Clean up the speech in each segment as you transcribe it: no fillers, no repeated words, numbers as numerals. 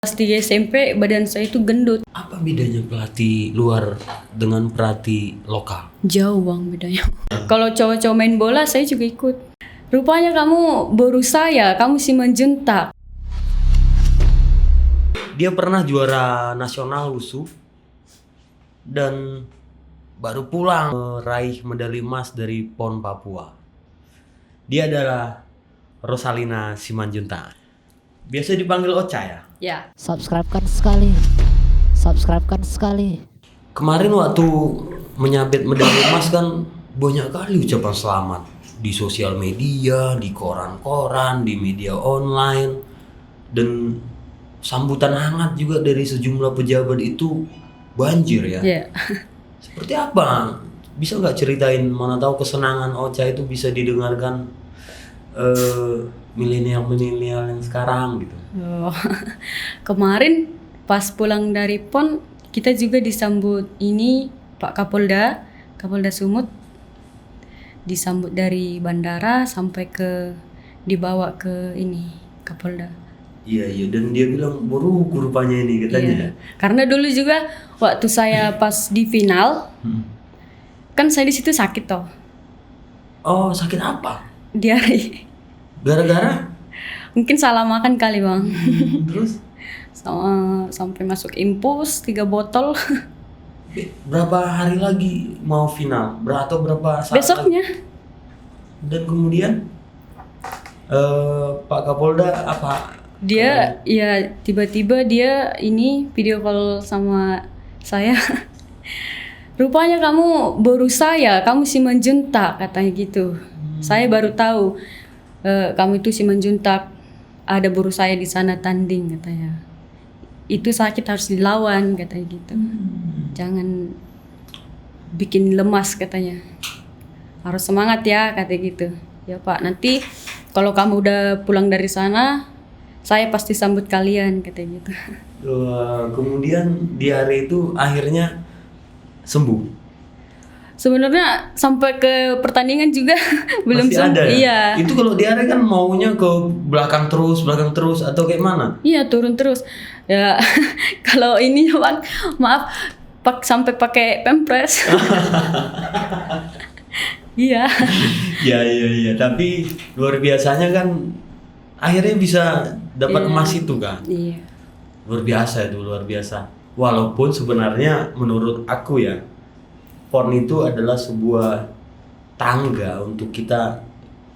Kelas 3 SMP badan saya itu gendut. Apa bedanya pelatih luar dengan pelatih lokal? Jauh bang bedanya. Kalau cowok-cowok main bola saya juga ikut. Rupanya kamu baru saya, kamu Simanjuntak. Dia pernah juara nasional wusu dan baru pulang meraih medali emas dari PON Papua. Dia adalah Rosalina Simanjuntak. Biasa dipanggil Ocha ya? Ya. Subscribe-kan sekali. Kemarin waktu menyabet medali emas kan banyak kali ucapan selamat di sosial media, di koran-koran, di media online, dan sambutan hangat juga dari sejumlah pejabat itu banjir ya. Ya. Seperti apa? Bisa nggak ceritain, mana tahu kesenangan Ocha itu bisa didengarkan milenial yang sekarang gitu. Oh. Kemarin pas pulang dari PON kita juga disambut ini Pak Kapolda Sumut, disambut dari bandara sampai dibawa ke ini Kapolda. Iya, dan dia bilang baru rupanya ini katanya. Iya. Karena dulu juga waktu saya pas di final, kan saya di situ sakit toh. Oh, sakit apa? Diare. Gara-gara? Mungkin salah makan kali bang. Terus? Sampai masuk infus 3 botol. Berapa hari lagi mau final? Atau berapa saat Besoknya. lagi? Dan kemudian Pak Kapolda apa? Dia ya tiba-tiba dia ini video call sama saya. Rupanya kamu baru saya, kamu Simanjuntak katanya gitu. Saya baru tahu kamu itu Simanjuntak. Ada baru saya di sana tanding katanya. Itu sakit harus dilawan katanya gitu. Jangan bikin lemas katanya. Harus semangat ya katanya gitu. Ya Pak, nanti kalau kamu udah pulang dari sana, saya pasti sambut kalian katanya gitu. Kemudian di hari itu akhirnya sembuh. Sebenarnya sampai ke pertandingan juga belum Masih ada ya? Iya. Itu kalau di hari kan maunya ke belakang terus atau kayak mana? Iya, turun terus. Ya kalau ini Bang, maaf sampai pakai pampers. Iya. Iya, tapi luar biasanya kan akhirnya bisa dapat emas itu kan. Iya. Luar biasa. Walaupun sebenarnya menurut aku ya, PON itu adalah sebuah tangga untuk kita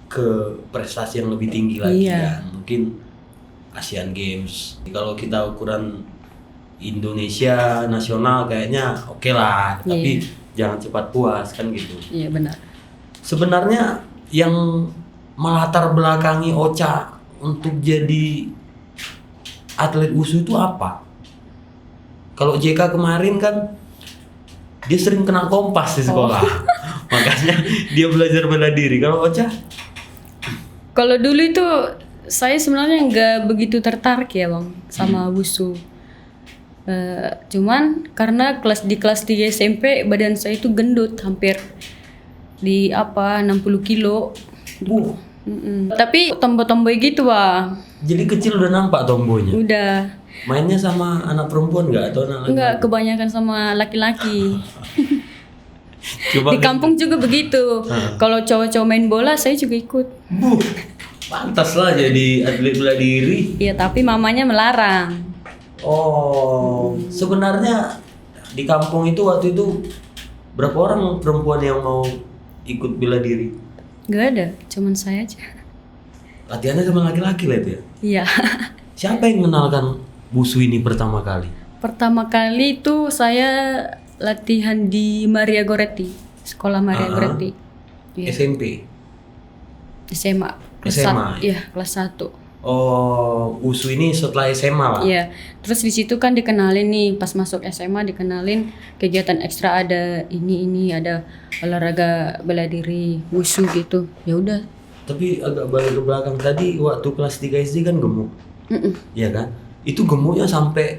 ke prestasi yang lebih tinggi lagi ya. Mungkin Asian Games. Kalau kita ukuran Indonesia nasional kayaknya oke lah, tapi jangan cepat puas kan gitu. Iya benar. Sebenarnya yang melatar belakangi Ocha untuk jadi atlet wusu itu apa? Kalau JK kemarin kan dia sering kena kompas di sekolah. Makanya dia belajar bela diri. Kalau Ocha? Kalau dulu itu saya sebenarnya nggak begitu tertarik ya Bang sama wusu. Cuman karena di kelas 3 SMP badan saya itu gendut hampir di 60 kilo. Tapi tomboy-tomboy gitu Bang. Jadi kecil udah nampak tombonya? Udah. Mainnya sama anak perempuan nggak atau anak laki-laki? Enggak, kebanyakan sama laki-laki. Coba Di kampung juga begitu. Kalau cowok-cowok main bola saya juga ikut. Pantas lah jadi atlet bela diri. Iya, tapi mamanya melarang. Oh, sebenarnya di kampung itu waktu itu berapa orang perempuan yang mau ikut bela diri? Gak ada, cuman saya aja. Latihannya sama laki-laki lah itu ya? Iya. Siapa yang mengenalkan wusu ini pertama kali? Pertama kali itu saya latihan di Maria Goretti, sekolah Maria Goretti. Iya. SMP? SMA. SMA? Iya, kelas 1. Oh, wusu ini setelah SMA lah? Iya. Terus di situ kan dikenalin nih, pas masuk SMA dikenalin kegiatan ekstra ada ini ada olahraga bela diri, wusu gitu. Ya udah. Tapi agak balik ke belakang tadi waktu kelas 3 SD kan gemuk. Iya kan? Itu gemuknya sampai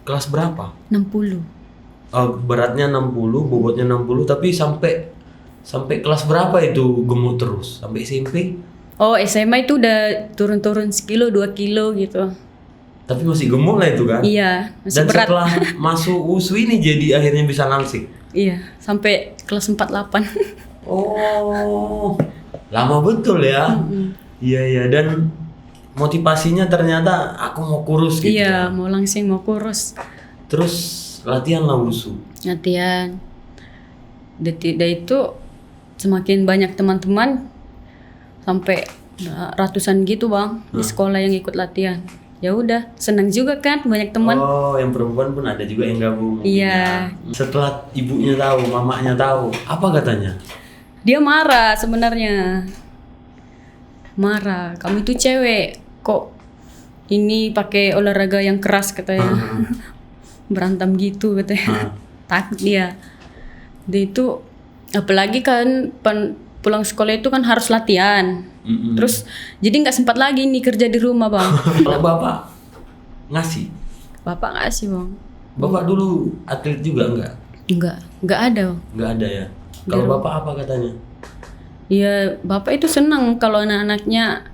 kelas berapa? 60. Beratnya 60, bobotnya 60, tapi sampai kelas berapa itu gemuk terus? Sampai SMP? Oh, SMA itu udah turun-turun sekilo, 2 kilo gitu. Tapi masih gemuk lah itu kan. Iya, masih Dan berat. setelah masuk USU ini jadi akhirnya bisa langsing. Iya, sampai kelas 48. Oh, lama betul ya. Iya iya, dan motivasinya ternyata aku mau kurus gitu. Iya, Ya. mau langsing, mau kurus. Terus latihan lah WUSU. Latihan. Dari itu semakin banyak teman-teman sampai ratusan gitu bang di sekolah yang ikut latihan. Ya udah, senang juga kan banyak teman. Oh, yang perempuan pun ada juga yang gabung. Iya. Ya. Setelah ibunya tahu, mamanya tahu, apa katanya? Dia marah sebenarnya. Marah, kamu itu cewek, kok ini pakai olahraga yang keras katanya. Berantem gitu katanya. Takut dia. Dia itu apalagi kan pulang sekolah itu kan harus latihan. Terus jadi nggak sempat lagi nih kerja di rumah bang. Kalau bapak ngasih, Bapak nggak sih bang? bapak dulu atlet juga Nggak ada bang. nggak ada ya. Kalau bapak apa katanya? Ya bapak itu senang kalau anak-anaknya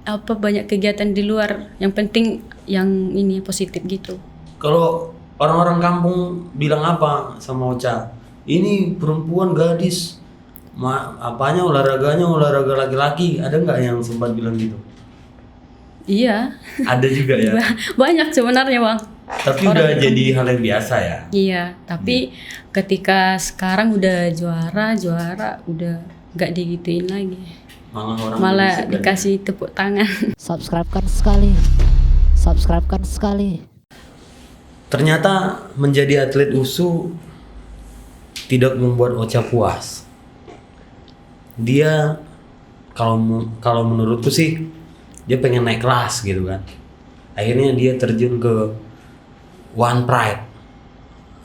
apa banyak kegiatan di luar. Yang penting yang ini positif gitu. Kalau orang-orang kampung bilang apa sama Ocha? Ini perempuan gadis, apanya olahraganya olahraga laki-laki. Ada nggak yang sempat bilang gitu? Iya. Ada juga ya. Banyak sebenarnya bang. Tapi udah jadi hal yang biasa ya. Iya, tapi ketika sekarang udah juara udah nggak digituin lagi. Malah orang Malah berisik dikasih tepuk tangan. Subscribe-kan sekali. Subscribe-kan sekali. Ternyata menjadi atlet WUSU tidak membuat Ocha puas. Dia kalau menurutku sih dia pengen naik kelas gitu kan. Akhirnya dia terjun ke One Pride,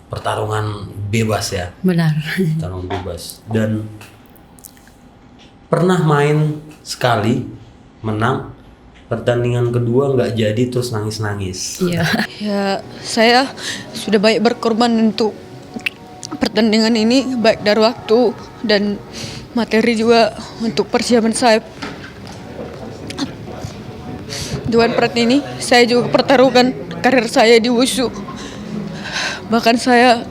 pertarungan bebas ya, Benar. pertarungan bebas. Dan pernah main sekali, menang. Pertandingan kedua nggak jadi, terus nangis-nangis. Iya. Ya, saya sudah banyak berkorban untuk pertandingan ini, baik dari waktu dan materi juga untuk persiapan saya. Di One Pride ini, saya juga pertaruhkan karir saya di WUSU. Bahkan saya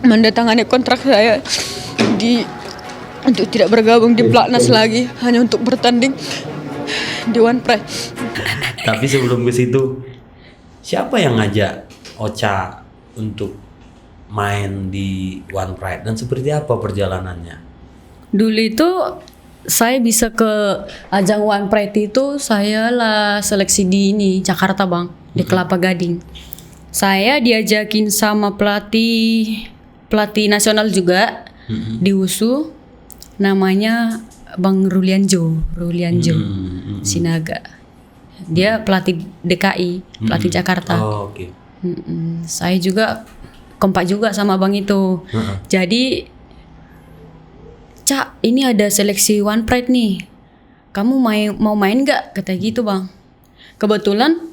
mendatangani kontrak saya untuk tidak bergabung di Platnas lagi, hanya untuk bertanding di One Pride. Tapi sebelum ke situ, siapa yang ngajak Ocha untuk main di One Pride dan seperti apa perjalanannya? Dulu itu saya bisa ke ajang One Pride itu saya lah seleksi di ini Jakarta bang, di Kelapa Gading. Saya diajakin sama pelatih nasional juga di WUSU, namanya Bang Rulianjo Sinaga. Dia pelatih DKI, pelatih Jakarta. Oh, oke. Saya juga kompak juga sama bang itu. Jadi, Cak, ini ada seleksi One Pride nih. Kamu mau main nggak? Kata gitu bang. Kebetulan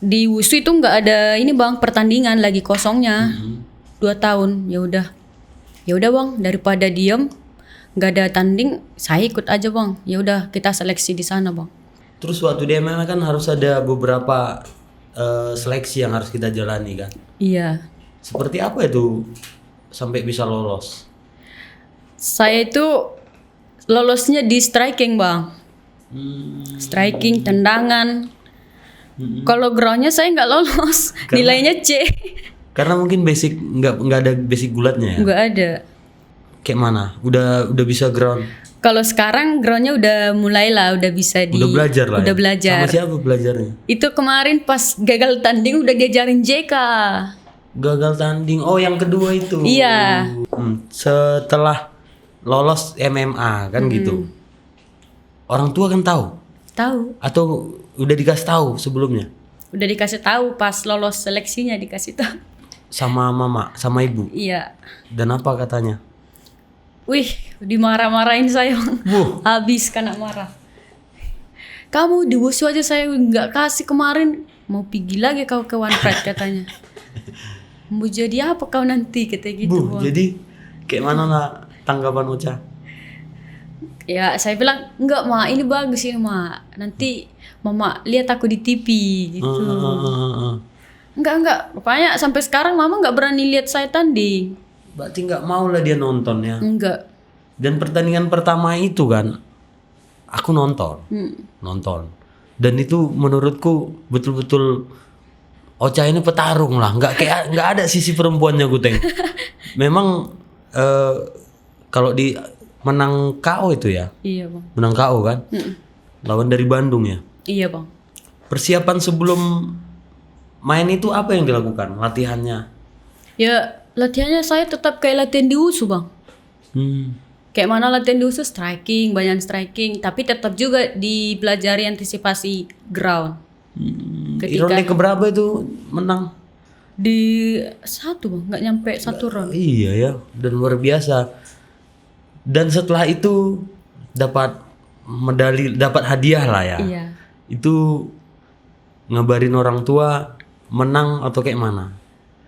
di WUSU itu nggak ada ini bang pertandingan lagi kosongnya 2 tahun. Ya udah bang, daripada diem nggak ada tanding, saya ikut aja bang. Ya udah kita seleksi di sana bang. Terus waktu di MMA kan harus ada beberapa seleksi yang harus kita jalani kan. Iya. Seperti apa itu sampai bisa lolos? Saya itu lolosnya di striking bang. Striking, tendangan. Kalau groundnya saya nggak lolos, nilainya C. Karena mungkin basic nggak ada basic gulatnya ya. Nggak ada. Kayak mana? Udah bisa ground. Kalau sekarang groundnya udah mulai lah, udah bisa Udah belajar lah. Udah Ya? belajar. Sama siapa belajarnya? Itu kemarin pas gagal tanding udah diajarin JK. Gagal tanding. Oh, yang kedua itu. Iya. Setelah lolos MMA kan gitu. Orang tua kan tahu Tahu. atau udah dikasih tahu sebelumnya Udah dikasih tahu pas lolos seleksinya dikasih tahu. sama mama, sama ibu. Iya. Dan apa katanya? Wih, dimarah-marahin saya. Habis kena marah. Kamu di WUSU aja saya nggak kasih kemarin. Mau pergi lagi kau ke One Pride katanya. Mau jadi apa kau nanti kata gitu. Bang. Jadi kayak mana lah tanggapan Ocha? Ya saya bilang enggak Ma, ini bagus ini Ma. Nanti Mama lihat aku di TV gitu. Enggak. Rupanya sampai sekarang Mama nggak berani lihat saya tanding. Berarti nggak mau lah dia nonton ya. Enggak. Dan pertandingan pertama itu kan, aku nonton. Dan itu menurutku betul-betul Ocha ini petarung lah, nggak ada sisi perempuannya Guteng. Memang kalau di menang KO itu ya, Iya Bang. menang KO kan, lawan dari Bandung ya. Iya Bang. Persiapan sebelum main itu apa yang dilakukan? Latihannya? Ya latihannya saya tetap kayak latihan di USU Bang. Kayak mana latihan di USU striking, banyak striking, tapi tetap juga dipelajari antisipasi ground. Ronde keberapa itu menang? Di 1 Bang, nggak nyampe 1 round. Iya ya, dan luar biasa. Dan setelah itu dapat medali, dapat hadiah lah ya. Iya. Itu ngabarin orang tua menang atau kayak mana?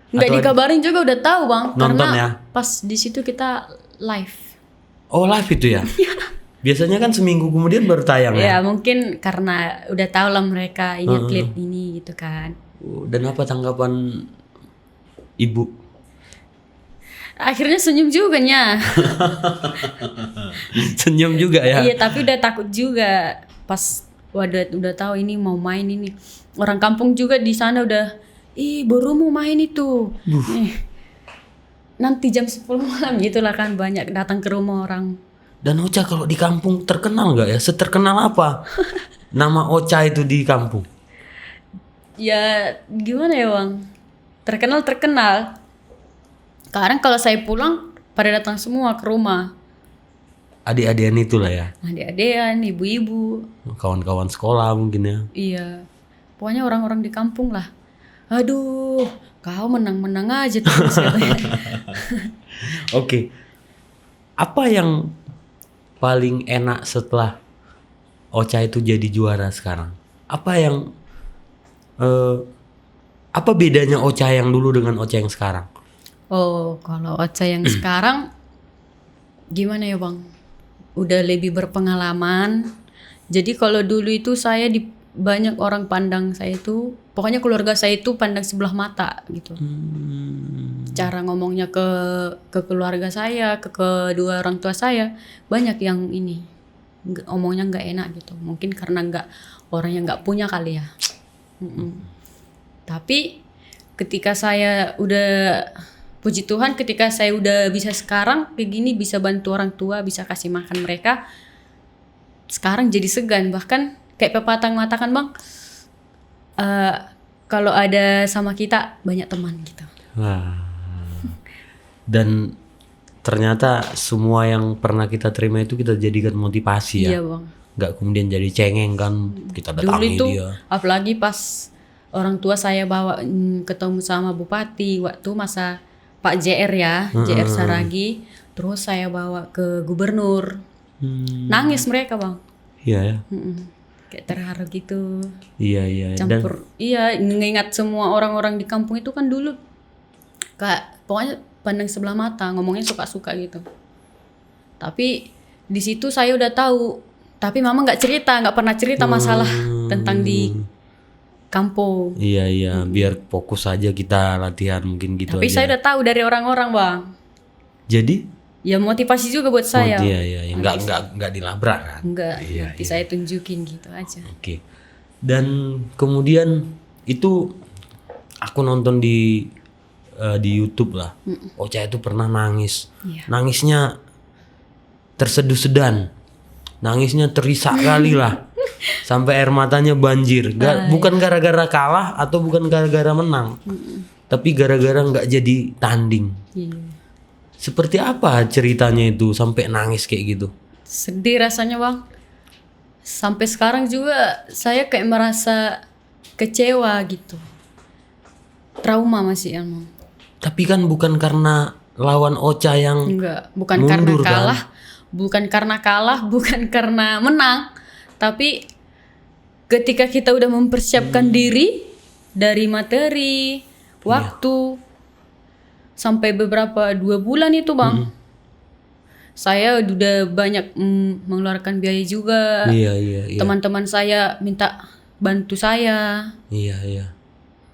Nggak Atau dikabarin juga udah tahu Bang, Nonton karena ya? pas di situ kita live. Oh live itu ya? Biasanya kan seminggu kemudian baru tayang ya? Ya mungkin karena udah tahu lah mereka ini atlet ini gitu kan. Dan apa tanggapan ibu? Akhirnya senyum juga nya. Senyum juga ya? Iya tapi udah takut juga pas udah tahu ini mau main ini. Orang kampung juga di sana udah, baru mau main itu. Nanti jam 10 malam gitulah kan banyak datang ke rumah orang. Dan Ocha kalau di kampung terkenal nggak ya? Seterkenal apa nama Ocha itu di kampung? Ya gimana ya Bang? Terkenal. Sekarang kalau saya pulang pada datang semua ke rumah. Adik-adikan itulah ya? Adik-adikan, ibu-ibu. Kawan-kawan sekolah mungkin ya? Iya. Pokoknya orang-orang di kampung lah. Aduh, kau menang-menang aja terus katanya. Oke. Apa yang paling enak setelah Ocha itu jadi juara sekarang? Apa yang apa bedanya Ocha yang dulu dengan Ocha yang sekarang? Oh, kalau Ocha yang sekarang gimana ya Bang? Udah lebih berpengalaman. Jadi kalau dulu itu saya banyak orang pandang saya itu, pokoknya keluarga saya itu pandang sebelah mata gitu. Cara ngomongnya ke keluarga saya, ke kedua orang tua saya, banyak yang ini ngomongnya nggak enak gitu. Mungkin karena orang yang nggak punya kali ya. Tapi ketika saya udah, puji Tuhan, ketika saya udah bisa sekarang kayak gini, bisa bantu orang tua, bisa kasih makan mereka, sekarang jadi segan. Bahkan kayak pepatah mengatakan Bang, kalau ada sama kita banyak teman gitu. Wah. Dan ternyata semua yang pernah kita terima itu kita jadikan motivasi ya. Iya Bang. Nggak kemudian jadi cengeng kan, kita Dulu datangi itu dia. apalagi pas orang tua saya bawa ketemu sama bupati waktu masa Pak JR ya, JR Saragi, terus saya bawa ke gubernur. Nangis mereka Bang. Iya ya. Kayak terharu gitu. Iya. Campur. Iya, mengingat semua orang-orang di kampung itu kan dulu kayak pokoknya pandang sebelah mata, ngomongnya suka-suka gitu. Tapi di situ saya udah tahu. Tapi mama nggak pernah cerita masalah tentang di kampung. Iya, biar fokus aja kita latihan mungkin gitu Tapi aja. saya udah tahu dari orang-orang Bang. Jadi? Ya motivasi juga buat saya. Iya. Nggak dilabrak kan? Enggak, nanti saya tunjukin gitu aja. Oke. Dan kemudian itu aku nonton di YouTube lah. Ocha itu pernah nangis. Iya. Nangisnya terseduh-sedan. Nangisnya terisak kali lah. Sampai air matanya banjir. Bukan gara-gara kalah atau bukan gara-gara menang. Tapi gara-gara nggak jadi tanding. Iya. Seperti apa ceritanya itu sampai nangis kayak gitu? Sedih rasanya Bang. Sampai sekarang juga saya kayak merasa kecewa gitu. Trauma masih Bang. Tapi kan bukan karena lawan Ocha yang Enggak, bukan mundur, karena kalah, kan? bukan karena menang, tapi ketika kita udah mempersiapkan diri dari materi, waktu, sampai beberapa 2 bulan itu Bang, saya udah banyak mengeluarkan biaya juga. Iya. Teman-teman saya minta bantu saya Iya.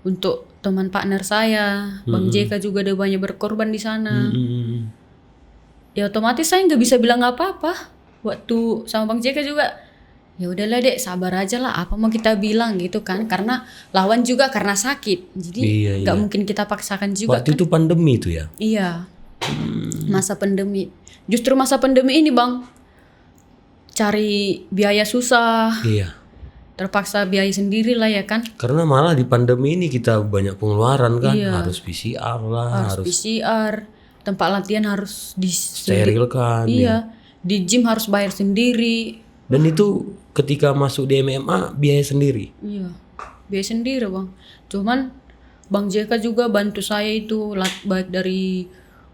untuk teman partner saya. Bang JK juga udah banyak berkorban di sana. Ya otomatis saya nggak bisa bilang apa-apa. Waktu sama Bang JK juga, ya udahlah dek, sabar aja lah. Apa mau kita bilang gitu kan? Karena lawan juga karena sakit, jadi nggak mungkin kita paksakan juga. Waktu kan? itu pandemi itu ya. Iya, masa pandemi. Justru masa pandemi ini bang, cari biaya susah, Iya. terpaksa biaya sendiri lah ya kan. Karena malah di pandemi ini kita banyak pengeluaran kan, Iya. harus PCR lah, Harus PCR, tempat latihan harus sterilkan. Iya, di gym harus bayar sendiri. Dan itu ketika masuk di MMA biaya sendiri. Iya, biaya sendiri bang. Cuman Bang JK juga bantu saya itu, baik dari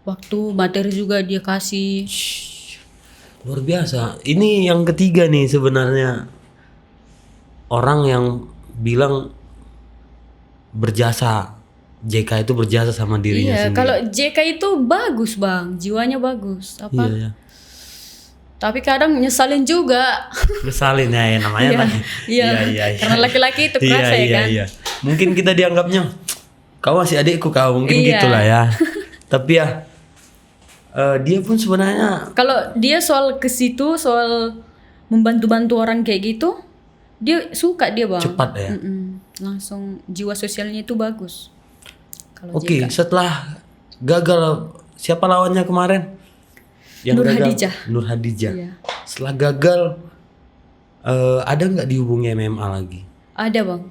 waktu, materi juga dia kasih. Luar biasa. Ini yang ketiga nih sebenarnya orang yang bilang berjasa. JK itu berjasa sama dirinya Iya, sendiri. kalau JK itu bagus bang, jiwanya bagus. Apa? Iya. Tapi kadang nyesalin juga. Ngesalin ya namanya. Iya. Karena laki-laki itu kerasa ya kan. Iya. Mungkin kita dianggapnya kau masih adikku kau, mungkin Iya. gitulah ya. Tapi ya dia pun sebenarnya Kalau dia soal ke situ, soal membantu-bantu orang kayak gitu, dia suka dia bang. cepat ya. Langsung jiwa sosialnya itu bagus. Kalau Oke, JK. setelah gagal siapa lawannya kemarin? Nur gagal? Hadijah. Nur Hadijah. Iya. Setelah gagal ada nggak dihubungi MMA lagi? Ada bang.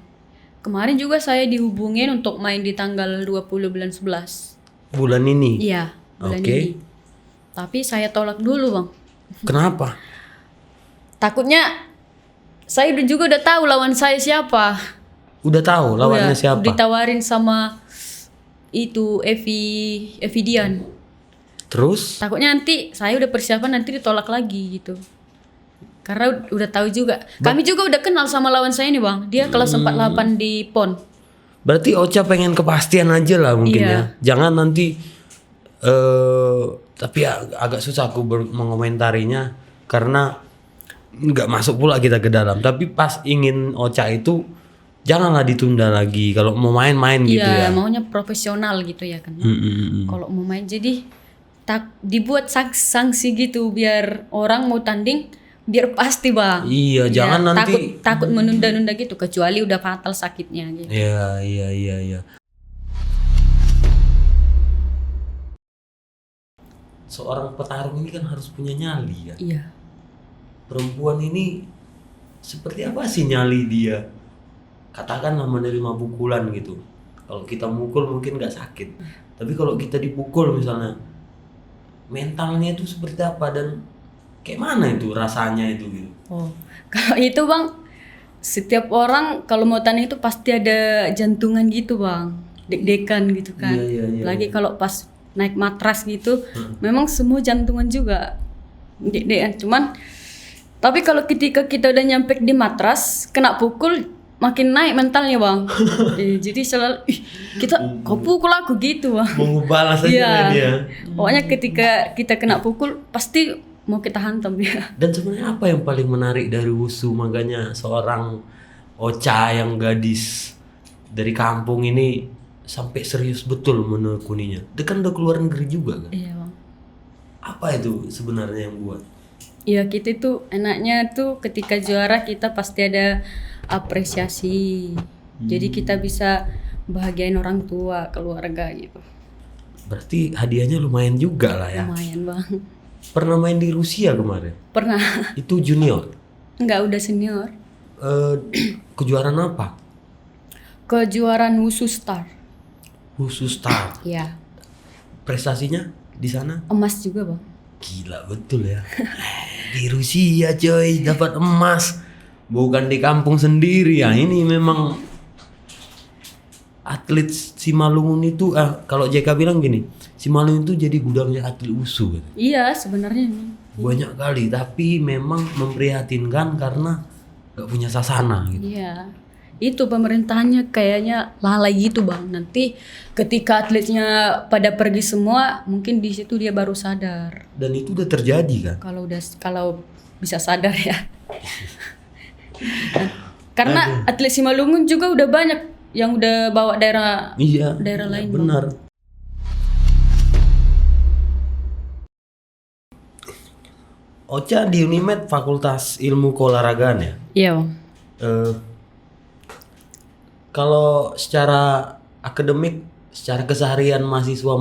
Kemarin juga saya dihubungin untuk main di tanggal 20 bulan 11. Bulan ini. Iya, bulan Oke. ini. Tapi saya tolak dulu bang. Kenapa? Takutnya saya juga udah tahu lawan saya siapa. Udah tahu lawannya Udah siapa? ditawarin sama itu Evi Dian. Terus? Takutnya nanti saya udah persiapan nanti ditolak lagi gitu. Karena udah tahu juga. Kami juga udah kenal sama lawan saya ini bang. Dia kelas 48 di PON. Berarti Ocha pengen kepastian aja lah mungkin Iya. ya. Jangan nanti tapi ya, agak susah aku mengomentarinya karena nggak masuk pula kita ke dalam. Tapi pas ingin Ocha itu janganlah ditunda lagi. Kalau mau main-main gitu Iya, ya. maunya profesional gitu ya kan. Kalau mau main jadi dibuat sanksi gitu biar orang mau tanding biar pasti bang. Iya, Ya, jangan nanti. takut menunda-nunda gitu kecuali udah fatal sakitnya gitu. Iya. Seorang petarung ini kan harus punya nyali ya. Iya. Perempuan ini seperti apa sih nyali dia? Katakanlah menerima pukulan gitu. Kalau kita mukul mungkin nggak sakit, tapi kalau kita dipukul misalnya, mentalnya itu seperti apa dan kayak mana itu rasanya itu gitu? Oh, kalau itu bang, setiap orang kalau mau tanding itu pasti ada jantungan gitu bang, deg-degan gitu kan. Iya. Lagi kalau pas naik matras gitu, memang semua jantungan juga deg-degan. Cuman, tapi kalau ketika kita udah nyampe di matras, kena pukul makin naik mentalnya bang. Jadi selalu kita kok pukul aku gitu bang. Mau ngebalas aja Iya. kan dia. Pokoknya ketika kita kena pukul pasti mau kita hantam dia. Dan sebenarnya apa yang paling menarik dari wushu, makanya seorang Ocha yang gadis dari kampung ini sampai serius betul menekuninya. Dia kan udah keluar negeri juga kan. Iya bang. Apa itu sebenarnya yang buat? Ya kita tuh enaknya tuh ketika juara kita pasti ada apresiasi. Jadi kita bisa bahagiain orang tua, keluarga gitu. Berarti hadiahnya lumayan juga lah ya. Lumayan bang. Pernah main di Rusia kemarin? Pernah. Itu junior. Enggak, udah senior. Kejuaraan apa? Kejuaraan Wushu Star. Wushu Star. Ya. Prestasinya di sana Emas juga bang. gila betul ya. Di Rusia coy dapat emas. Bukan di kampung sendiri ya. Ini memang atlet Simalungun itu kalau JK bilang gini, Simalungun itu jadi gudangnya atlet wushu gitu. Iya sebenarnya. Banyak kali, tapi memang memprihatinkan karena gak punya sasana gitu. Iya. itu pemerintahnya kayaknya lalai gitu bang. Nanti ketika atletnya pada pergi semua, mungkin di situ dia baru sadar. Dan itu udah terjadi kan? Kalau bisa sadar ya. Karena atlet Simalungun juga udah banyak yang udah bawa daerah Iya. lain. Bang. Benar. Ocha di Unimed Fakultas Ilmu Keolahragaan ya. Iya bang. Eh, kalau secara akademik, secara keseharian mahasiswa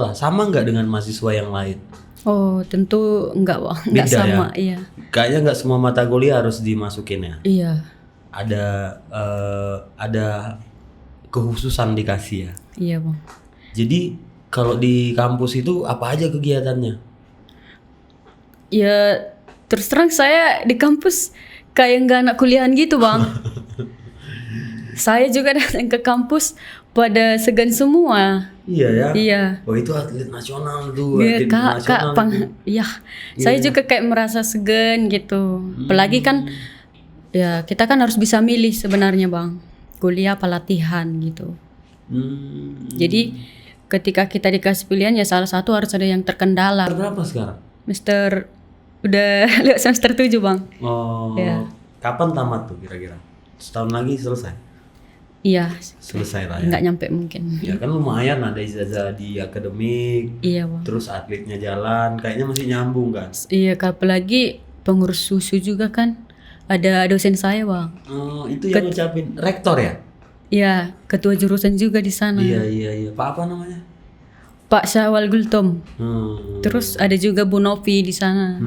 lah, sama nggak dengan mahasiswa yang lain? Oh tentu enggak bang, enggak Beda sama. ya? Iya. Kayaknya nggak semua mata kuliah harus dimasukin ya. Iya. Ada kekhususan dikasih ya. Iya bang. Jadi kalau di kampus itu apa aja kegiatannya? Ya terus terang saya di kampus kayak nggak anak kuliahan gitu bang. Saya juga datang ke kampus pada segan semua. Iya ya. Iya. Oh itu atlet nasional tuh. Iya Atlet kak, nasional tuh. ya. Saya juga kayak merasa segan gitu. Apalagi kan, ya kita kan harus bisa milih sebenarnya bang, kuliah apa latihan gitu. Jadi ketika kita dikasih pilihan ya salah satu harus ada yang terkendala. Berapa sekarang? Udah lewat semester 7 bang. Oh. Iya. Kapan tamat tuh kira-kira? Setahun lagi selesai. Iya. Selesai lah ya. Nggak nyampe mungkin. Ya kan lumayan ada ijazah di akademik. Iya bang. Terus atletnya jalan, kayaknya masih nyambung kan? Iya apalagi pengurus susu juga kan. Ada dosen saya bang. Oh, itu yang ngucapin rektor ya? Iya, ketua jurusan juga di sana. Iya. Pak apa namanya? Pak Syawal Gultom. Terus ada juga Bu Novi di sana.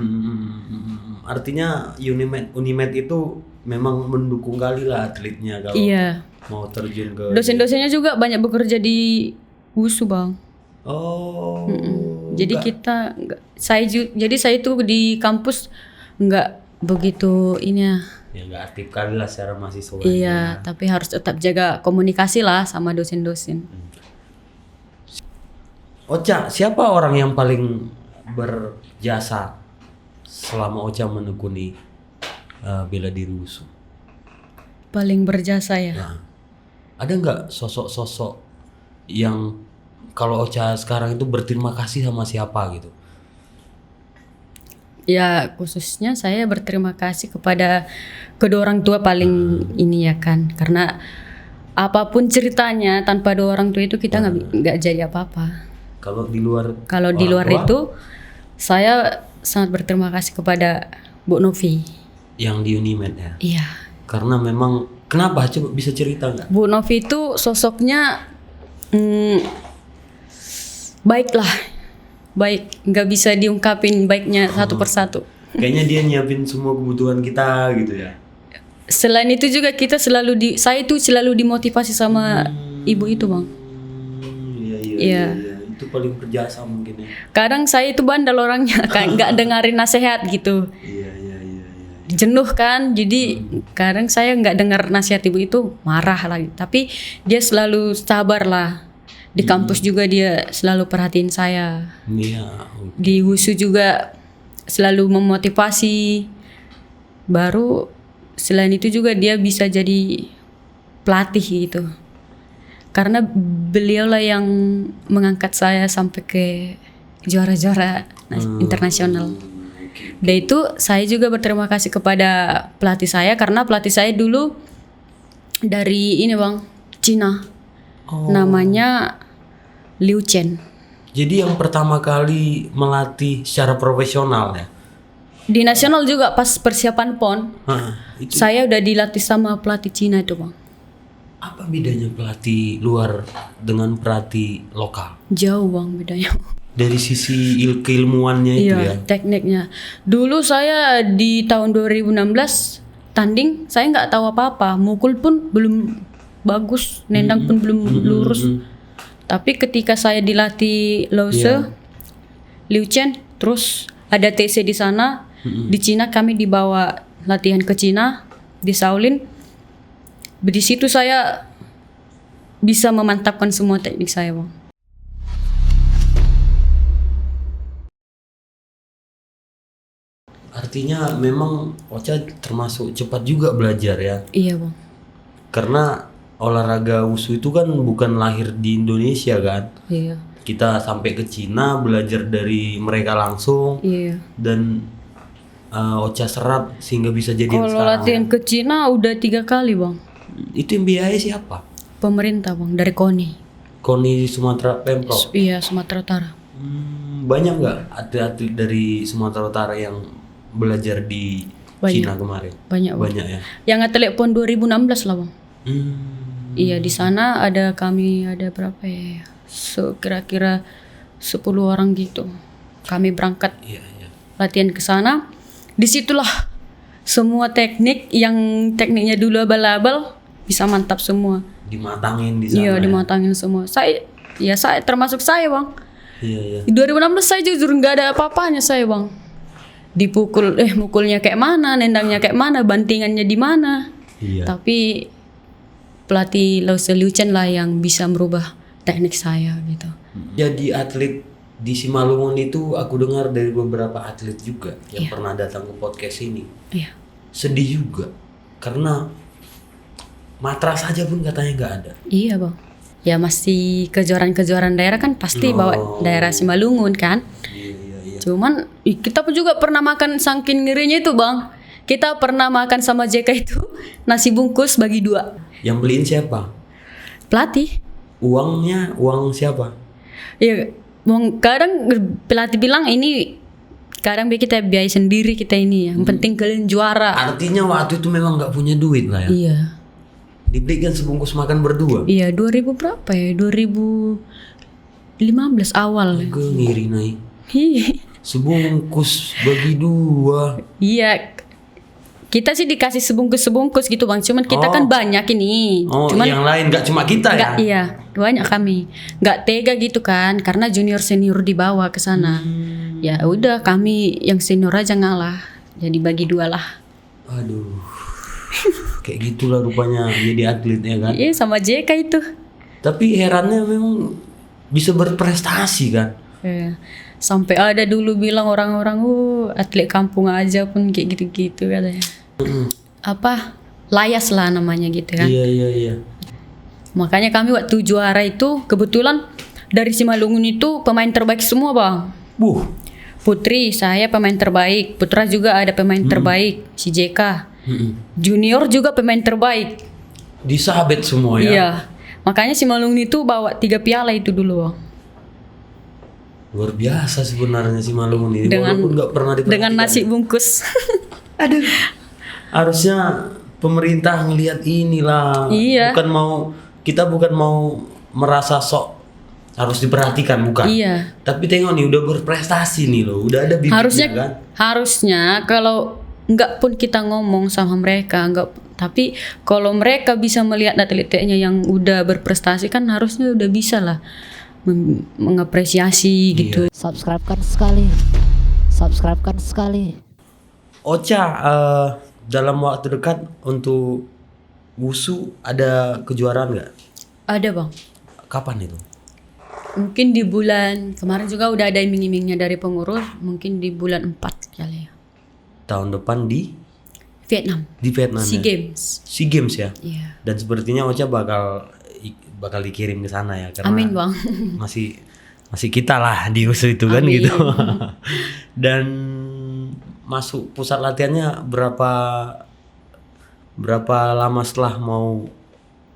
Artinya Unimed itu memang mendukung kali lah atletnya kalau Iya. mau terjun ke. Dosen-dosennya juga banyak bekerja di WUSU bang. Oh. Jadi jadi saya itu di kampus nggak begitu ini ya. Ya nggak aktif kali lah secara mahasiswa. Iya, tapi harus tetap jaga komunikasi lah sama dosen-dosen. Ocha, siapa orang yang paling berjasa selama Ocha menekuni bela diri WUSU? Paling berjasa ya. Nah, ada nggak sosok-sosok yang kalau Ocha sekarang itu berterima kasih sama siapa gitu? Ya khususnya saya berterima kasih kepada kedua orang tua paling ini ya kan, karena apapun ceritanya tanpa dua orang tua itu kita nggak jadi apa-apa. Kalau di luar Tua, itu saya sangat berterima kasih kepada Bu Novi. Yang di Unimed ya. Iya. Karena memang kenapa? Coba bisa cerita nggak? Bu Novi itu sosoknya baik lah, baik, nggak bisa diungkapin baiknya satu persatu. Kayaknya dia nyiapin semua kebutuhan kita gitu ya. Selain itu juga saya itu selalu dimotivasi sama ibu itu bang. Iya. Itu paling berjasa mungkin ya. Kadang saya itu bandel orangnya, kan nggak dengerin nasihat gitu. Iya. Jenuh kan, jadi kadang saya nggak dengar nasihat ibu itu marah lagi. Tapi dia selalu sabar lah. Di kampus juga dia selalu perhatiin saya. Iya. Di WUSU juga selalu memotivasi. Baru selain itu juga dia bisa jadi pelatih gitu. Karena beliaulah yang mengangkat saya sampai ke juara-juara internasional. Dan itu saya juga berterima kasih kepada pelatih saya, karena pelatih saya dulu dari ini bang, Cina. Namanya Liu Chen. Jadi yang pertama kali melatih secara profesional ya? Di nasional juga pas persiapan PON, Itu saya udah dilatih sama pelatih Cina itu bang. apa bedanya pelatih luar dengan pelatih lokal? Jauh bang bedanya. Dari sisi keilmuannya itu ya? Iya, tekniknya. Dulu saya di tahun 2016 tanding, saya nggak tahu apa-apa. Mukul pun belum bagus, nendang pun belum lurus. Tapi ketika saya dilatih Lause, Liu Chen, terus ada TC di sana, di Cina kami dibawa latihan ke Cina, di Shaolin. Di situ saya bisa memantapkan semua teknik saya, bang. Artinya memang Ocha termasuk cepat juga belajar ya? Iya bang. Karena olahraga wushu itu kan bukan lahir di Indonesia kan. Iya. Kita sampai ke Cina belajar dari mereka langsung Iya. dan Ocha serap sehingga bisa jadi yang Kalau sekarang. latihan ke Cina udah 3 kali bang. Itu yang biaya siapa? Pemerintah bang dari KONI. KONI Sumatera Pemprov. Iya Sumatera Utara. Banyak nggak atlet-atlet dari Sumatera Utara yang belajar di Banyak. Cina kemarin? Banyak bang. Banyak ya. Yang atlet PON 2016 lah bang. Hmm. Iya di sana ada berapa ya? Kira-kira 10 orang gitu. Kami berangkat Iya, iya. latihan ke sana. Disitulah semua tekniknya dulu abal-abal bisa mantap semua. Dimatangin di sana. Iya ya? dimatangin semua. Saya termasuk saya bang. Iya, iya. Di 2016 saya jujur nggak ada apa-apanya saya bang. Mukulnya kayak mana, nendangnya kayak mana, bantingannya di mana. Iya. Tapi pelatih Lause Liuchen lah yang bisa merubah teknik saya gitu. Jadi atlet di Simalungun itu aku dengar dari beberapa atlet juga yang pernah datang ke podcast ini. Iya. Sedih juga karena matras saja pun katanya nggak ada. Iya bang. Ya masih kejuaraan daerah kan pasti bawa daerah Simalungun kan. Iya, iya, iya. Cuman kita pun juga pernah makan saking ngerinya itu bang. Kita pernah makan sama JK itu nasi bungkus bagi 2. Yang beliin siapa? Pelatih. Uang siapa? Ya, kadang pelatih bilang ini kadang kita biaya sendiri kita ini. Yang penting kalian juara. Artinya waktu itu memang nggak punya duit lah ya. Iya. Dibelikan sebungkus makan berdua. Iya 2000 berapa ya? 2015 awal. Gue ngiri naik. Iya. Sebungkus bagi 2. Iya. Kita sih dikasih sebungkus gitu bang. Cuman kita kan banyak ini. Oh, Cuman yang lain nggak cuma kita ya? nggak, iya banyak kami. Nggak tega gitu kan. Karena junior senior dibawa ke sana. Ya udah kami yang senior aja ngalah. Jadi bagi 2 lah. Aduh. Kayak gitulah rupanya jadi atlet ya kan. Iya sama JK itu. Tapi herannya memang bisa berprestasi kan. Sampai ada dulu bilang orang-orang atlet kampung aja pun kayak gitu-gitu katanya. Apa layas lah namanya gitu kan. Iya, iya, iya. Makanya kami waktu juara itu kebetulan dari Simalungun itu pemain terbaik semua bang. Putri saya pemain terbaik, putra juga ada pemain terbaik, si JK. Junior juga pemain terbaik. Disabet semua ya. Iya. Makanya Simalungun itu bawa 3 piala itu dulu bang. Luar biasa sebenarnya Simalungun ini. Dengan- Walaupun nggak pernah diperhatikan. Dengan nasi bungkus. Aduh. Harusnya pemerintah ngelihat inilah. Iya. Kita bukan mau merasa sok harus diperhatikan bukan. Iya. Tapi tengok nih udah berprestasi nih loh. Udah ada bibitnya kan. Harusnya kalau nggak pun kita ngomong sama mereka, tapi kalau mereka bisa melihat atletnya yang udah berprestasi kan harusnya udah bisa lah mengapresiasi gitu. Subscribe-kan sekali. Subscribe-kan sekali. Ocha, dalam waktu dekat untuk wushu ada kejuaraan nggak? Ada bang. Kapan itu? Mungkin di bulan kemarin juga udah ada iming-imingnya dari pengurus. Mungkin di bulan 4 kali ya. Tahun depan di Vietnam. Vietnam SEA ya? Games. SEA Games ya. Iya. Dan sepertinya Ocha bakal dikirim ke sana ya karena Amin bang. masih kita lah di wushu itu kan Amin. gitu. Dan masuk pusat latihannya berapa lama setelah mau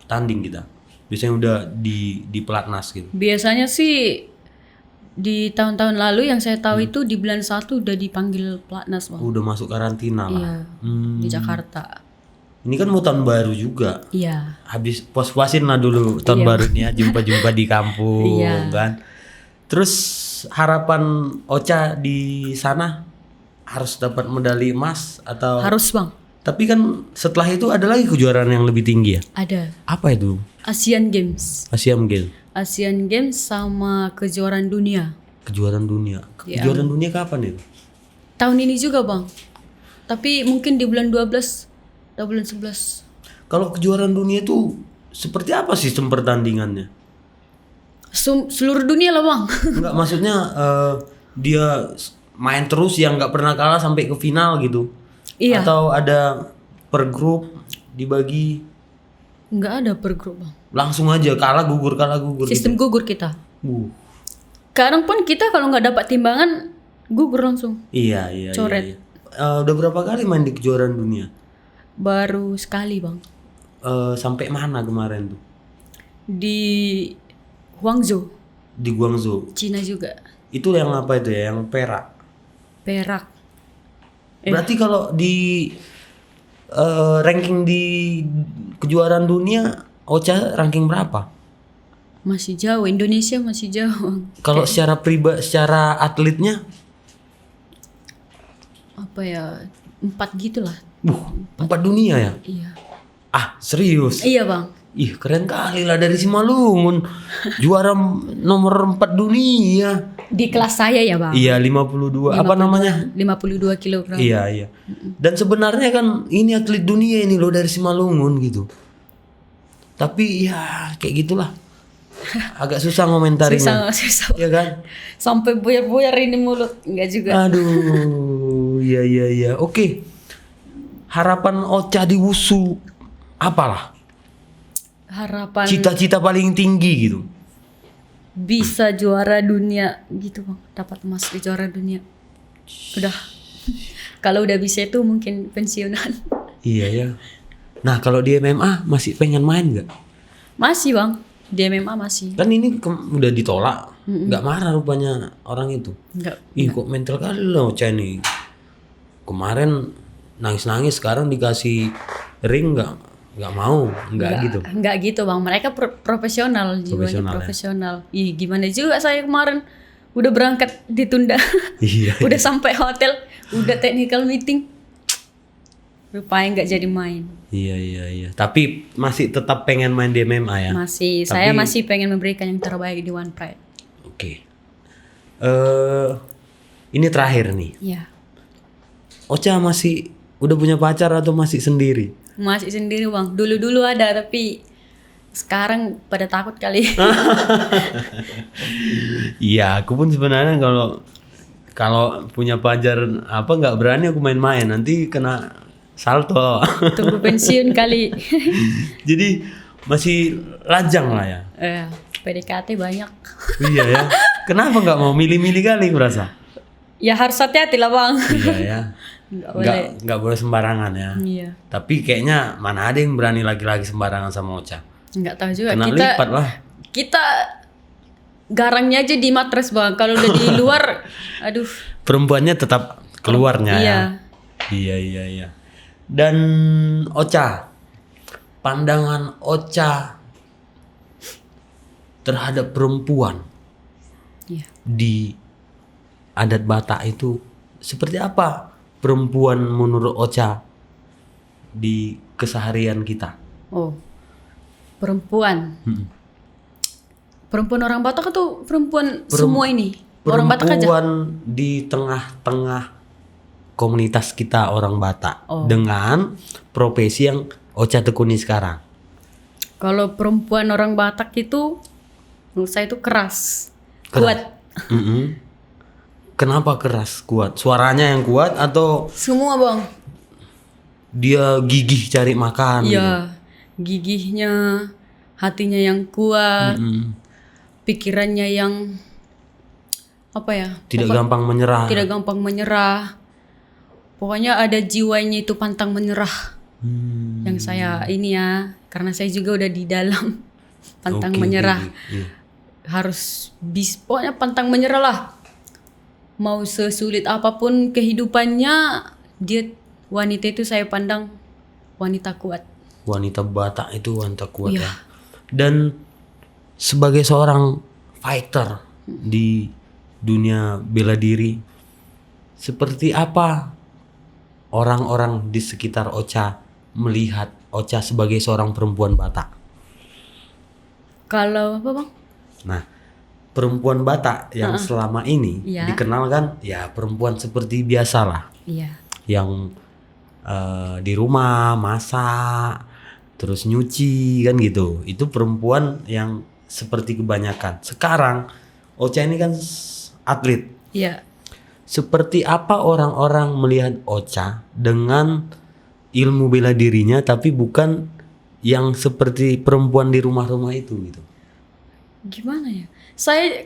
tanding kita? Biasanya udah di pelatnas gitu. Biasanya sih di tahun-tahun lalu yang saya tahu itu di bulan 1 udah dipanggil pelatnas bang. Udah masuk karantina Iya. lah. Di Jakarta. Ini kan mau tahun baru juga. Iya. Habis puas-puasin lah dulu tahun Iya. barunya, jumpa-jumpa di kampung Iya. kan. Terus harapan Ocha di sana harus dapat medali emas atau Harus bang. tapi kan setelah itu ada lagi kejuaraan yang lebih tinggi ya. Ada. Apa itu? Asian Games. Asian Games. Asian Games sama kejuaraan dunia. Kejuaraan dunia. Iya. Kejuaraan dunia kapan itu? Tahun ini juga bang. Tapi mungkin di bulan 12 atau bulan 11. Kalau kejuaraan dunia itu seperti apa sistem pertandingannya? Seluruh dunia lah bang. Enggak, maksudnya dia main terus yang nggak pernah kalah sampai ke final gitu. Iya. Atau ada per grup dibagi. Nggak ada per grup bang. Langsung aja kalah gugur Sistem gitu. gugur kita. Uh. Kadang pun kita kalau nggak dapat timbangan gugur langsung. Iya. Coret. Udah berapa kali main di kejuaraan dunia? Baru sekali bang. Sampai mana kemarin tuh? Di Guangzhou, Di Guangzhou. Cina juga. Itu yang apa itu ya? Yang perak. Perak. Berarti kalau di ranking di kejuaraan dunia Ocha ranking berapa? Masih jauh, Indonesia masih jauh. Kalau secara atletnya Apa ya, 4 gitulah. 4 dunia ya? Iya. Ah, serius? Iya bang. Ih, keren kali lah dari Simalungun. Juara nomor 4 dunia. Di kelas saya ya bang. Iya, 52. Apa namanya? 52 kilogram. Iya. Dan sebenarnya kan ini atlet dunia ini loh dari Simalungun gitu. Tapi ya kayak gitulah. Agak susah ngomentarinya. Susah. Iya kan? Sampai buyar-buyar ini mulut. Enggak juga. Aduh, iya. Oke. Harapan Ocha di Wusu apalah? Harapan Cita-cita paling tinggi gitu. bisa juara dunia gitu bang. Dapat emas di juara dunia. Udah. Kalau udah bisa itu mungkin pensiunan. Iya ya. Nah, kalau di MMA masih pengen main nggak? Masih bang. Di MMA masih. Kan ini udah ditolak. Nggak marah rupanya orang itu. Enggak. Ih, kok mental kali loh Ocha nih. Kemarin nangis-nangis, sekarang dikasih ring nggak mau, nggak gitu. Enggak gitu bang. Mereka profesional, jiwanya profesional. Ih, gimana juga saya kemarin udah berangkat ditunda. Iya. Udah sampai hotel, udah technical meeting. Rupanya nggak jadi main. Iya. Tapi masih tetap pengen main di MMA ya. Masih, saya masih pengen memberikan yang terbaik di One Pride. Oke. Ini terakhir nih. Iya. Ocha masih udah punya pacar atau masih sendiri? Masih sendiri bang. Dulu ada tapi sekarang pada takut kali. Iya, aku pun sebenarnya kalau punya pacar apa nggak berani aku main-main, nanti kena salto. Tunggu pensiun kali. Jadi masih lajang lah ya. PDKT banyak. Iya ya. Kenapa nggak mau milih-milih kali merasa? Ya harus hati-hati lah bang. Iya ya. Nggak boleh sembarangan ya. Iya. Tapi kayaknya mana ada yang berani laki-laki sembarangan sama Ocha. Nggak tahu juga. Kena lipat lah. Kita garangnya aja di matras bang. Kalau udah di luar, aduh. Perempuannya tetap keluarnya Iya. ya. Iya. Dan Ocha, pandangan Ocha terhadap perempuan Iya. di adat Batak itu seperti apa perempuan menurut Ocha di keseharian kita? Oh, perempuan. Perempuan orang Batak atau perempuan semua ini? Orang Batak aja. Perempuan di tengah-tengah komunitas kita orang Batak dengan profesi yang Ocha tekuni sekarang. Kalau perempuan orang Batak itu menurut saya itu keras. Kuat. Kenapa keras kuat? Suaranya yang kuat atau Semua bang. dia gigih cari makan? Iya, gigihnya, hatinya yang kuat, pikirannya yang apa ya? Tidak gampang menyerah. Tidak gampang menyerah. Pokoknya ada jiwanya itu pantang menyerah. Yang saya ini ya, karena saya juga udah di dalam pantang menyerah. Iya. Harus pokoknya pantang menyerah lah. Mau sesulit apapun kehidupannya, dia wanita itu saya pandang wanita kuat. Wanita Batak itu wanita kuat Iya. ya. Dan sebagai seorang fighter di dunia bela diri, seperti apa orang-orang di sekitar Ocha melihat Ocha sebagai seorang perempuan Batak? Kalau apa bang? Nah, perempuan Batak yang selama ini Iya. dikenal kan ya perempuan seperti biasa lah, Iya. yang di rumah masak, terus nyuci kan gitu. Itu perempuan yang seperti kebanyakan. Sekarang Ocha ini kan atlet. Iya. Seperti apa orang-orang melihat Ocha dengan ilmu bela dirinya tapi bukan yang seperti perempuan di rumah-rumah itu gitu? Gimana ya?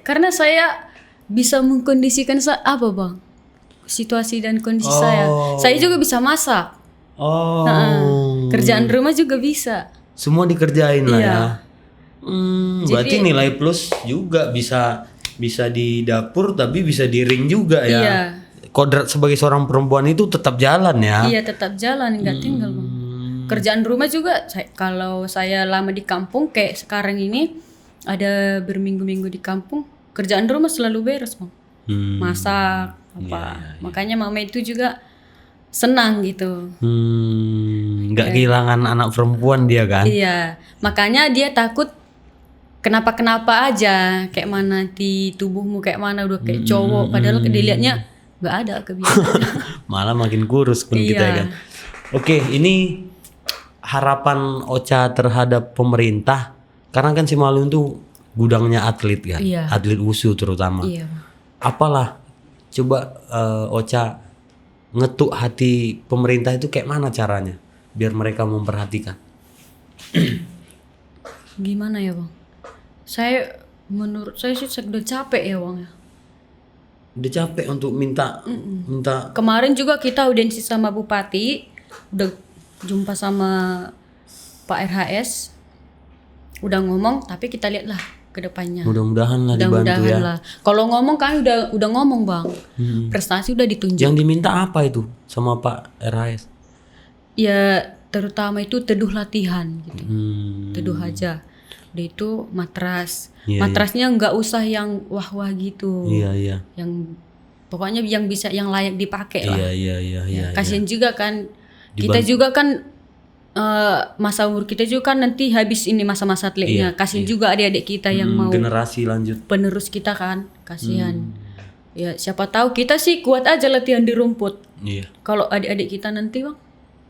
Karena saya bisa mengkondisikan apa bang? Situasi dan kondisi saya. Saya juga bisa masak. Oh. Kerjaan rumah juga bisa. Semua dikerjain lah Iya. ya. Berarti nilai plus juga bisa di dapur tapi bisa di ring juga ya. Iya. Kodrat sebagai seorang perempuan itu tetap jalan ya. Iya tetap jalan, nggak tinggal bang. Kerjaan rumah juga, kalau saya lama di kampung kayak sekarang ini ada berminggu-minggu di kampung, kerjaan rumah selalu beres bang. Masak apa, makanya mama itu juga senang gitu. Nggak kehilangan anak perempuan dia kan? Iya, makanya dia takut kenapa-kenapa aja, kayak mana di tubuhmu kayak mana udah kayak cowok, padahal dilihatnya nggak ada kebiasaan. Malah makin kurus pun kita Iya. kan. Oke, ini harapan Ocha terhadap pemerintah, karena kan Simalungun tuh gudangnya atlet kan, Iya. atlet wushu terutama. Iya. Apalah, coba Ocha ngetuk hati pemerintah itu kayak mana caranya biar mereka memperhatikan? Gimana ya bang? Menurut saya sih udah capek ya bang ya. Udah capek untuk minta. Kemarin juga kita audiensi sama Bupati, udah jumpa sama Pak RHS, udah ngomong, tapi kita lihatlah ke depannya. Mudah-mudahan lah dibantu Mudah-mudahan ya. lah. Kalau ngomong kami udah ngomong bang, prestasi udah ditunjuk. Yang diminta apa itu sama Pak RHS? Ya terutama itu teduh latihan gitu. Teduh aja. Udah itu matras. Iya, Matrasnya nggak usah yang wah-wah gitu. Iya. Yang pokoknya yang bisa, yang layak dipakai lah. Iya. Kasian juga kan. Kita juga kan masa umur kita juga kan nanti habis ini masa-masa atletnya. Kasian juga adik-adik kita yang mau generasi lanjut. penerus kita kan. Kasian. Ya siapa tahu kita sih kuat aja latihan di rumput. Iya. Kalau adik-adik kita nanti bang.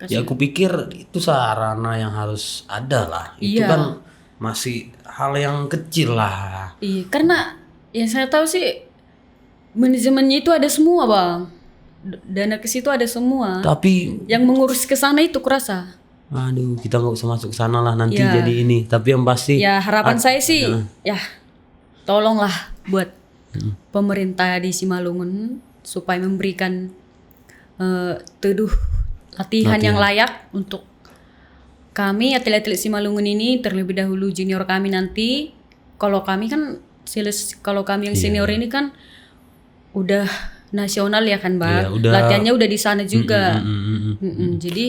Ya aku pikir itu sarana yang harus ada lah. Itu Iya. kan masih hal yang kecil lah. Iya, karena yang saya tahu sih manajemennya itu ada semua bang. Dana ke situ ada semua. Tapi Yang mengurus ke sana itu kurasa. aduh, kita nggak usah masuk ke sana lah nanti Iya. jadi ini. Tapi yang pasti Ya harapan saya sih, ya tolonglah buat pemerintah di Simalungun supaya memberikan teduh latihan yang layak untuk kami atlet-atlet Simalungun ini, terlebih dahulu junior kami nanti. Kalau kami kan kalau kami yang senior ini kan udah nasional ya kan bang. Iya, udah. Latihannya udah di sana juga. Jadi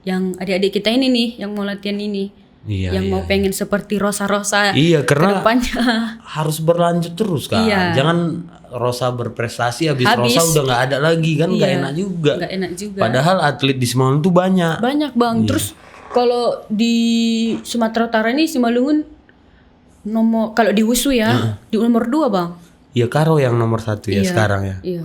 yang adik-adik kita ini nih yang mau latihan ini, Iya, yang mau pengen seperti Rosa-Rosa Iya, karena kedepannya. harus berlanjut terus kan. Iya. Jangan Rosa berprestasi habis Habis. Rosa udah nggak ada lagi kan, nggak Iya, enak juga. nggak enak juga. Padahal atlet di Simalungun tuh banyak. Banyak bang. Terus kalau di Sumatera Utara ini Simalungun kalau di Wushu ya di nomor 2 bang. Ya Karo yang nomor 1 ya Iya. sekarang ya. Iya.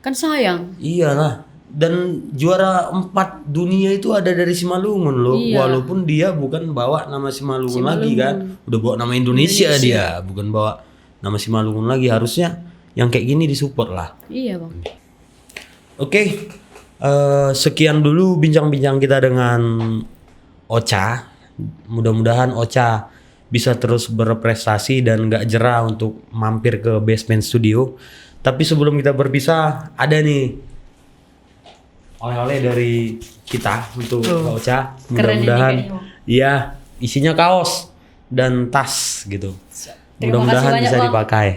Kan sayang. Iyalah. Dan juara 4 dunia itu ada dari Simalungun loh. Iya. Walaupun dia bukan bawa nama Simalungun lagi kan. Udah bawa nama Indonesia dia, bukan bawa nama Simalungun lagi. Harusnya yang kayak gini disupport lah. Iya bang. Oke. Sekian dulu bincang-bincang kita dengan Ocha. Mudah-mudahan Ocha bisa terus berprestasi dan gak jerah untuk mampir ke Basement Studio. Tapi sebelum kita berpisah, ada nih oleh-oleh dari kita untuk Kak Ocha. Keren ini Mudah-mudahan kayaknya. iya, isinya kaos dan tas gitu. Terima Mudah-mudahan kasih banyak, bisa Bang. dipakai.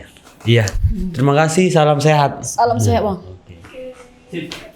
Iya. Terima kasih, salam sehat. Salam sehat bang. Sip.